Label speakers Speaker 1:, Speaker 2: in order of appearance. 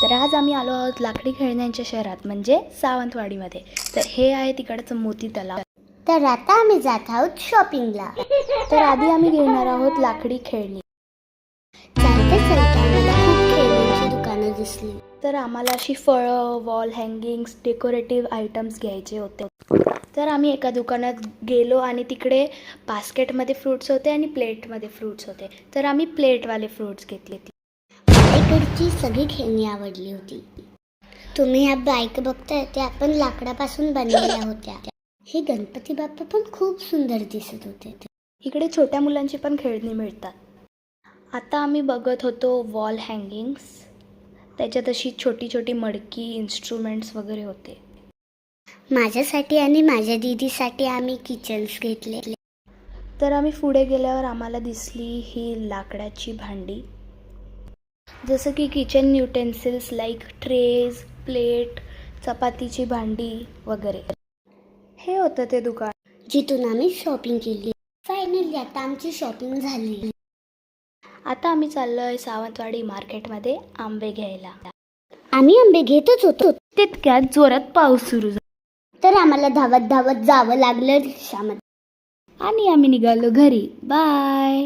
Speaker 1: तर आज आम्ही आलो आहोत लाकडी खेळण्यांच्या शहरात म्हणजे सावंतवाडीमध्ये. तर हे आहे तिकडचं मोती तलाव.
Speaker 2: तर आता आम्ही जात आहोत शॉपिंगला.
Speaker 1: तर आधी आम्ही घेणार आहोत लाकडी खेळणी.
Speaker 2: चालते चालते आम्हाला खूप खेळण्यांची दुकानं दिसली.
Speaker 1: तर आम्हाला अशी फळं, वॉल हँगिंग्स, डेकोरेटिव्ह आयटम्स घ्यायचे होते. तर आम्ही एका दुकानात गेलो आणि तिकडे बास्केटमध्ये फ्रूट्स होते आणि प्लेटमध्ये फ्रूट्स होते. तर आम्ही प्लेटवाले फ्रूट्स घेतले.
Speaker 2: इकडची सगळी खेळणी आवडली होती. तुम्ही ह्या बाईक बघताय त्या आपण लाकडापासून बनवल्या होत्या. हे गणपती बाप्पा पण खूप सुंदर दिसत होते.
Speaker 1: इकडे छोट्या मुलांची पण खेळणी मिळतात. आता आम्ही बघत होतो वॉल हँगिंग्स. त्याच्यात अशी छोटी छोटी मडकी, इन्स्ट्रुमेंट्स वगैरे होते.
Speaker 2: माझ्यासाठी आणि माझ्या दीदीसाठी आम्ही किचन्स घेतले.
Speaker 1: तर आम्ही पुढे गेल्यावर आम्हाला दिसली ही लाकडाची भांडी, जसं की kitchen utensils like trays, plate, चपातीची भांडी वगैरे. हे होतं ते दुकान
Speaker 2: जिथून आम्ही शॉपिंग केली. फायनली आता आमची शॉपिंग झाली.
Speaker 1: आता आम्ही चाललोय सावंतवाडी मार्केटमध्ये आंबे घ्यायला.
Speaker 2: आम्ही आंबे घेतच होतो
Speaker 1: तितक्यात जोरात पाऊस सुरू झाला.
Speaker 2: तर आम्हाला धावत धावत जावं लागलं रिक्षामध्ये.
Speaker 1: आणि आम्ही निघालो घरी. बाय.